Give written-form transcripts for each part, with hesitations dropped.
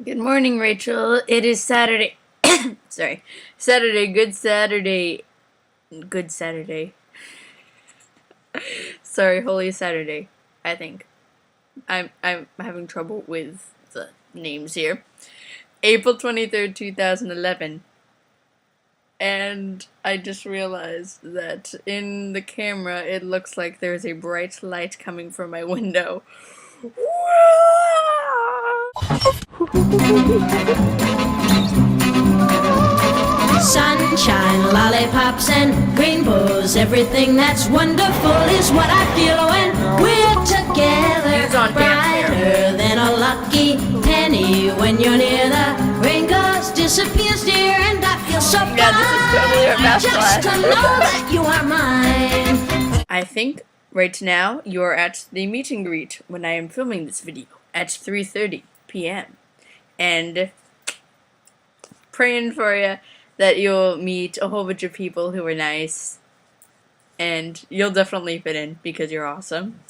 Good morning, Rachel. It is Saturday. Sorry. Saturday. Good Saturday. Good Saturday. Sorry, Holy Saturday, I think. I'm having trouble with the names here. April 23rd, 2011. And I just realized that in the camera it looks like there's a bright light coming from my window. Sunshine, lollipops, and rainbows. Everything that's wonderful is what I feel when we're together. Brighter than a lucky penny when you're near. The rain goes, disappears, dear, and I feel so fine. This is totally our best just to know that you are mine. I think right now you are at the meet and greet when I am filming this video at 3:30 p.m. and praying for you that you'll meet a whole bunch of people who are nice, and you'll definitely fit in because you're awesome.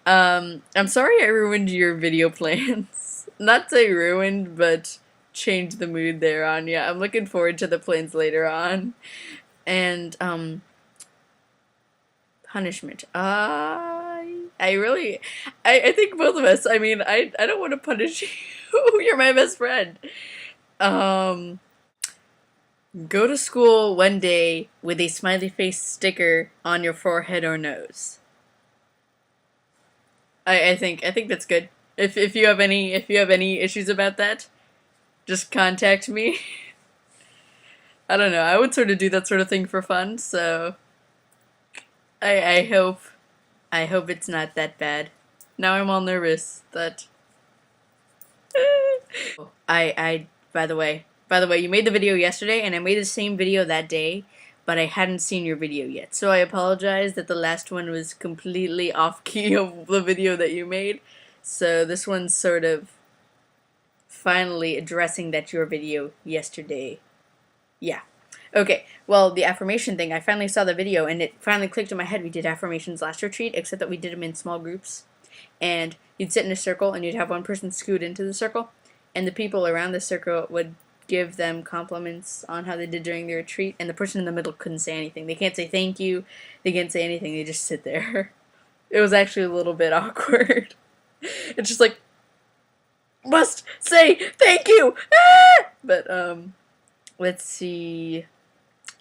I'm sorry I ruined your video plans. Not say ruined, but changed the mood there on you. I'm looking forward to the plans later on. And, punishment. I think both of us, I mean, I don't want to punish you. You're my best friend. Go to school one day with a smiley face sticker on your forehead or nose. I think that's good. If you have any issues about that, just contact me. I don't know. I would sort of do that sort of thing for fun, so I hope it's not that bad. Now I'm all nervous that by the way, you made the video yesterday, and I made the same video that day, but I hadn't seen your video yet. So I apologize that the last one was completely off key of the video that you made. So this one's sort of finally addressing that your video yesterday. Yeah. Okay, well, the affirmation thing, I finally saw the video, and it finally clicked in my head. We did affirmations last retreat, except that we did them in small groups. And you'd sit in a circle, and you'd have one person scoot into the circle, and the people around the circle would give them compliments on how they did during the retreat, and the person in the middle couldn't say anything. They can't say thank you, they can't say anything, they just sit there. It was actually a little bit awkward. It's just like, must say thank you! Ah! But, let's see.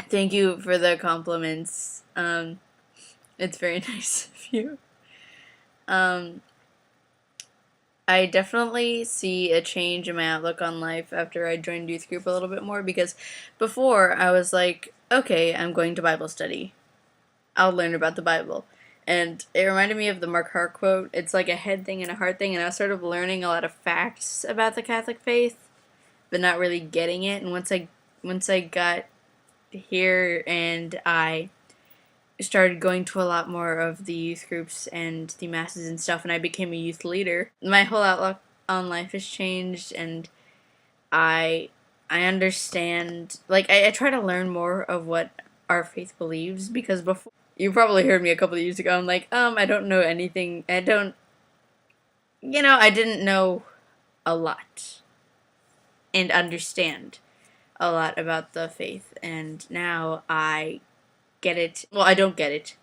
Thank you for the compliments. It's very nice of you. I definitely see a change in my outlook on life after I joined youth group a little bit more, because before I was like, okay, I'm going to Bible study. I'll learn about the Bible. And it reminded me of the Mark Hart quote. It's like a head thing and a heart thing, and I was sort of learning a lot of facts about the Catholic faith, but not really getting it. And once I got here and I started going to a lot more of the youth groups and the masses and stuff, and I became a youth leader, my whole outlook on life has changed, and I understand, like, I try to learn more of what our faith believes, because before, you probably heard me a couple of years ago, I'm like, I don't know anything, I didn't know a lot and understand a lot about the faith, and now I get it. Well, I don't get it.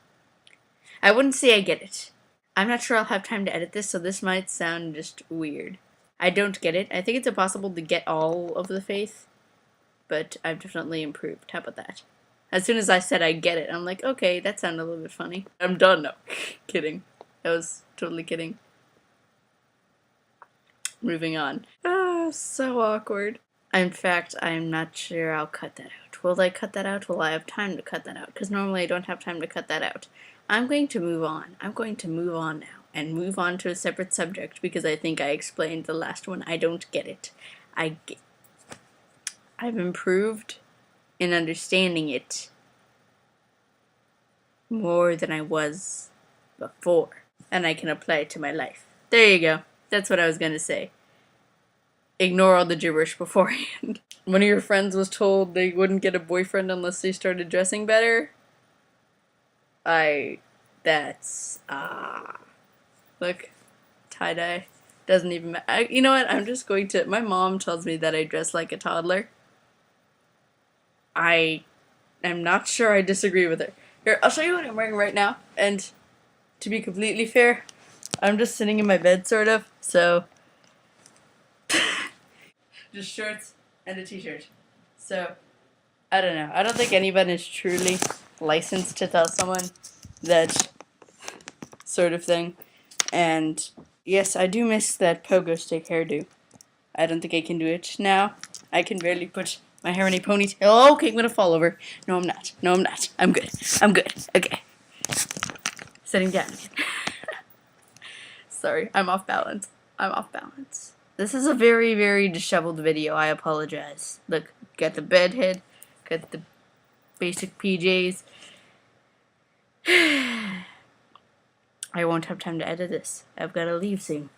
I wouldn't say I get it. I'm not sure I'll have time to edit this, so this might sound just weird. I don't get it. I think it's impossible to get all of the faith, but I've definitely improved. How about that? As soon as I said I get it, I'm like, okay, that sounded a little bit funny. I'm done. No, kidding. I was totally kidding. Moving on. Oh, so awkward. In fact, I'm not sure I'll cut that out. Will I cut that out? Will I have time to cut that out? Because normally I don't have time to cut that out. I'm going to move on. I'm going to move on now and move on to a separate subject, because I think I explained the last one. I don't get it. I've improved in understanding it more than I was before, and I can apply it to my life. There you go. That's what I was going to say. Ignore all the gibberish beforehand. One of your friends was told they wouldn't get a boyfriend unless they started dressing better. Look, tie-dye. Doesn't even matter. You know what? I'm just going to. My mom tells me that I dress like a toddler. I am not sure I disagree with her. Here, I'll show you what I'm wearing right now. And to be completely fair, I'm just sitting in my bed, sort of. So, just shorts and a t-shirt. So, I don't know. I don't think anyone is truly licensed to tell someone that sort of thing. And yes, I do miss that pogo stick hairdo. I don't think I can do it now. I can barely put my hair in a ponytail. Oh, okay, I'm gonna fall over. No, I'm not. No, I'm not. I'm good. I'm good. Okay. Sitting down again. Sorry, I'm off balance. I'm off balance. This is a very, very disheveled video. I apologize. Look, got the bed head, got the basic PJs. I won't have time to edit this. I've got to leave soon.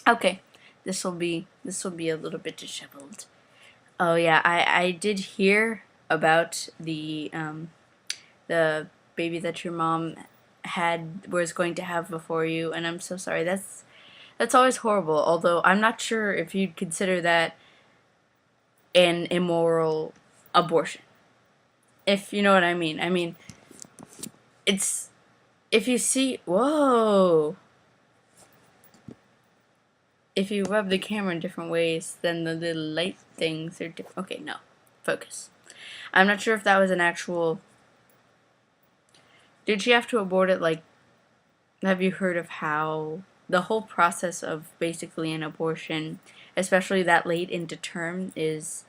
Okay, this will be a little bit disheveled. Oh yeah, I did hear about the baby that your mom was going to have before you, and I'm so sorry. That's always horrible. Although I'm not sure if you'd consider that an immoral abortion. If you know what I mean. I mean, it's if you see whoa. If you rub the camera in different ways, then the little light things are different. Okay, no. Focus. I'm not sure if that was an actual... Did she have to abort it? Like, have you heard of how the whole process of basically an abortion, especially that late into term, is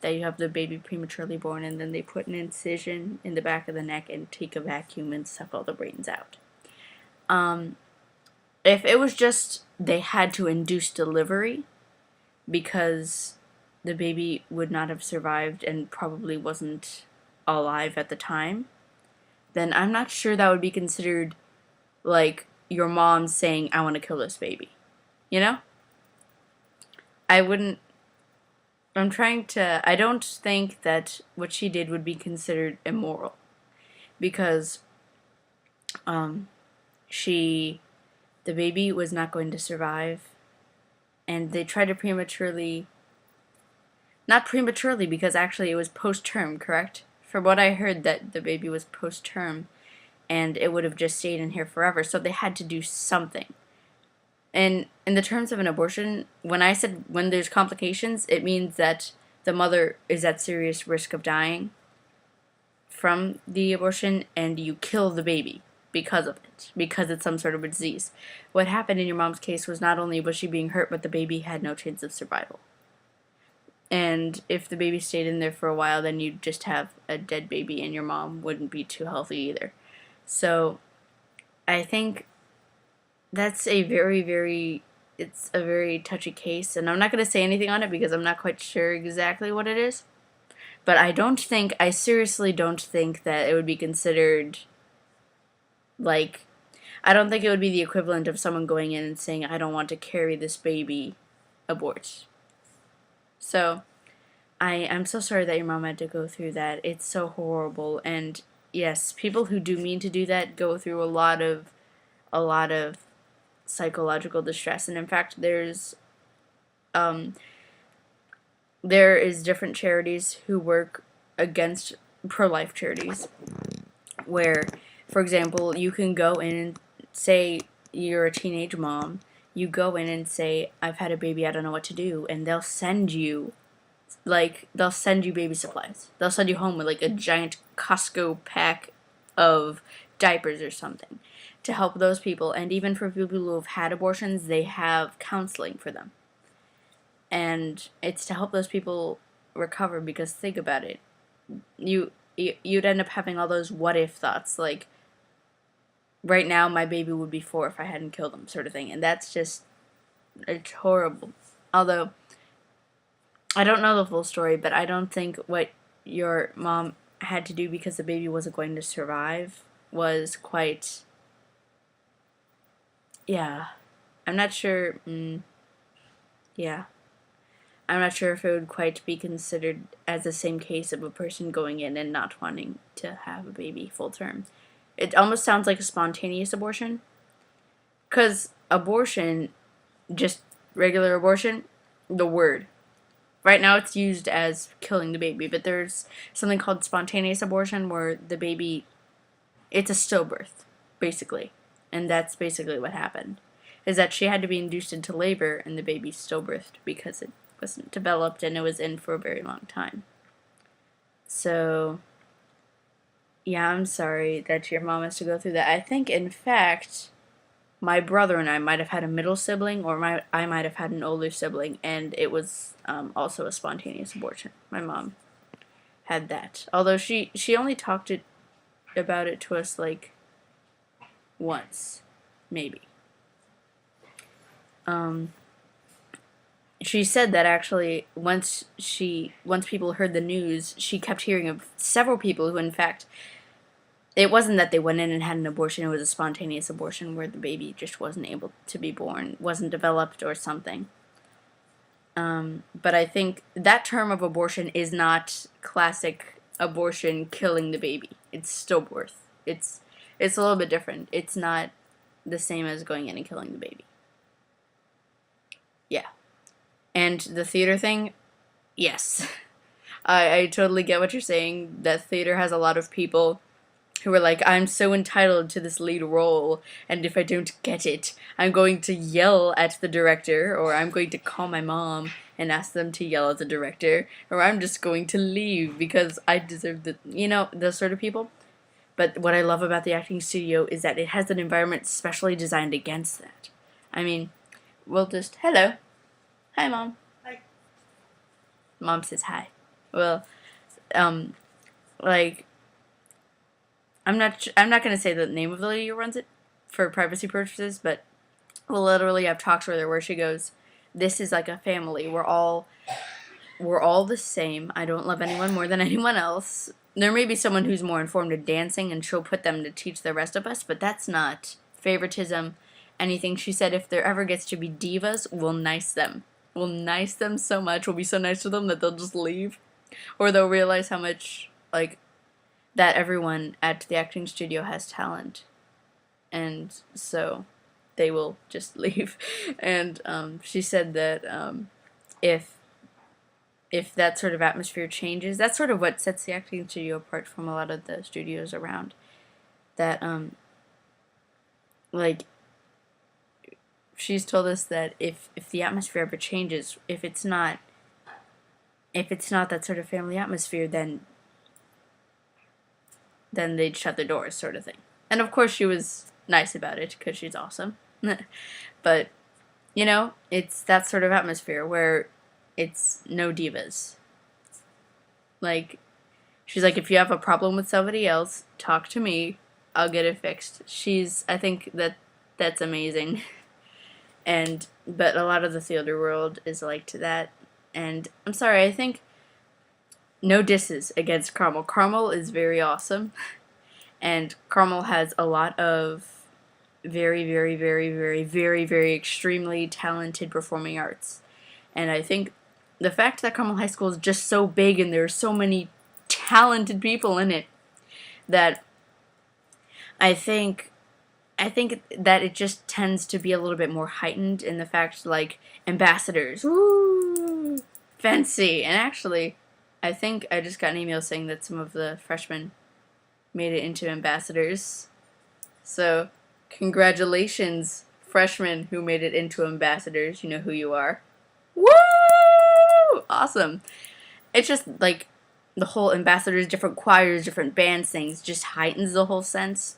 that you have the baby prematurely born and then they put an incision in the back of the neck and take a vacuum and suck all the brains out. If it was just they had to induce delivery because the baby would not have survived and probably wasn't alive at the time, then I'm not sure that would be considered like your mom saying, I want to kill this baby. You know? I don't think that what she did would be considered immoral. Because the baby was not going to survive, and they tried to not prematurely, because actually it was post-term, correct? From what I heard, that the baby was post-term, and it would have just stayed in here forever, so they had to do something. And in the terms of an abortion, when I said when there's complications, it means that the mother is at serious risk of dying from the abortion, and you kill the baby because of it, because it's some sort of a disease. What happened in your mom's case was not only was she being hurt, but the baby had no chance of survival. And if the baby stayed in there for a while, then you'd just have a dead baby, and your mom wouldn't be too healthy either. So I think that's a very touchy case, and I'm not going to say anything on it because I'm not quite sure exactly what it is. But I seriously don't think that it would be considered... Like, I don't think it would be the equivalent of someone going in and saying, I don't want to carry this baby, abort. So, I'm so sorry that your mom had to go through that. It's so horrible. And yes, people who do mean to do that go through a lot of psychological distress. And in fact, there is different charities who work against pro-life charities where, for example, you can go in and say you're a teenage mom. You go in and say, I've had a baby, I don't know what to do. And they'll send you baby supplies. They'll send you home with like a giant Costco pack of diapers or something to help those people. And even for people who have had abortions, they have counseling for them. And it's to help those people recover, because think about it. You'd end up having all those what if thoughts, like, right now my baby would be 4 if I hadn't killed him, sort of thing. And that's just, it's horrible. Although, I don't know the full story, but I don't think what your mom had to do because the baby wasn't going to survive was quite, yeah. I'm not sure, yeah. I'm not sure if it would quite be considered as the same case of a person going in and not wanting to have a baby full term. It almost sounds like a spontaneous abortion. Because abortion just regular abortion, the word. Right now it's used as killing the baby, but there's something called spontaneous abortion where the baby, it's a stillbirth, basically. And that's basically what happened. Is that she had to be induced into labor and the baby stillbirthed because it wasn't developed and it was in for a very long time. So, yeah, I'm sorry that your mom has to go through that. I think, in fact, my brother and I might have had a middle sibling, or I might have had an older sibling, and it was also a spontaneous abortion. My mom had that. Although she only talked about it to us, like, once, maybe. She said that actually once people heard the news, she kept hearing of several people who, in fact, it wasn't that they went in and had an abortion, it was a spontaneous abortion where the baby just wasn't able to be born, wasn't developed or something. But I think that term of abortion is not classic abortion killing the baby. It's stillbirth. It's a little bit different. It's not the same as going in and killing the baby. Yeah. And the theater thing, yes. I totally get what you're saying. That theater has a lot of people who are like, I'm so entitled to this lead role, and if I don't get it, I'm going to yell at the director, or I'm going to call my mom and ask them to yell at the director, or I'm just going to leave because I deserve the, those sort of people. But what I love about the acting studio is that it has an environment specially designed against that. I mean, we'll just, hello. Hi, Mom. Hi. Mom says hi. Well, like, I'm not gonna say the name of the lady who runs it for privacy purposes, but we'll literally have talks with her where she goes, "This is like a family. We're all the same. I don't love anyone more than anyone else. There may be someone who's more informed in dancing, and she'll put them to teach the rest of us, but that's not favoritism, anything." She said if there ever gets to be divas, we'll nice them. We'll nice them so much. We'll be so nice to them that they'll just leave, or they'll realize how much that everyone at the acting studio has talent, and so they will just leave. And she said that if that sort of atmosphere changes, that's sort of what sets the acting studio apart from a lot of the studios around. That she's told us that if the atmosphere ever changes, if it's not that sort of family atmosphere, then they'd shut the doors, sort of thing. And of course she was nice about it, because she's awesome. But, it's that sort of atmosphere where it's no divas. Like, she's like, if you have a problem with somebody else, talk to me, I'll get it fixed. I think that's amazing. But a lot of the theater world is like to that. And I'm sorry, I think, no disses against Carmel. Carmel is very awesome, and Carmel has a lot of very, very, very, very, very, very extremely talented performing arts. And I think the fact that Carmel High School is just so big and there are so many talented people in it, that I think that it just tends to be a little bit more heightened in the fact, like, ambassadors, woo, fancy. And actually, I think I just got an email saying that some of the freshmen made it into ambassadors. So, congratulations, freshmen who made it into ambassadors. You know who you are. Woo! Awesome. It's just, like, the whole ambassadors, different choirs, different bands things just heightens the whole sense.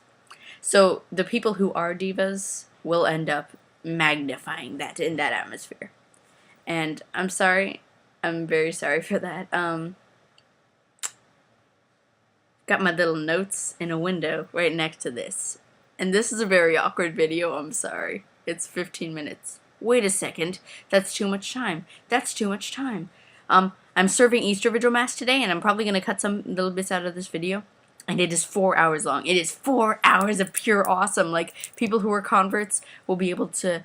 So, the people who are divas will end up magnifying that in that atmosphere. And I'm sorry. I'm very sorry for that. Got my little notes in a window right next to this. And this is a very awkward video, I'm sorry. It's 15 minutes. Wait a second, that's too much time. That's too much time. I'm serving Easter Vigil Mass today, and I'm probably going to cut some little bits out of this video. And it is 4 hours long. It is 4 hours of pure awesome. Like, people who are converts will be able to,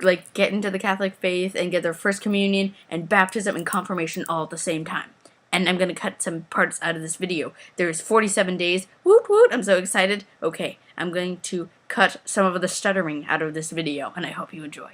like, get into the Catholic faith and get their first communion and baptism and confirmation all at the same time. And I'm going to cut some parts out of this video. There's 47 days. Woot woot, I'm so excited. Okay, I'm going to cut some of the stuttering out of this video, and I hope you enjoy.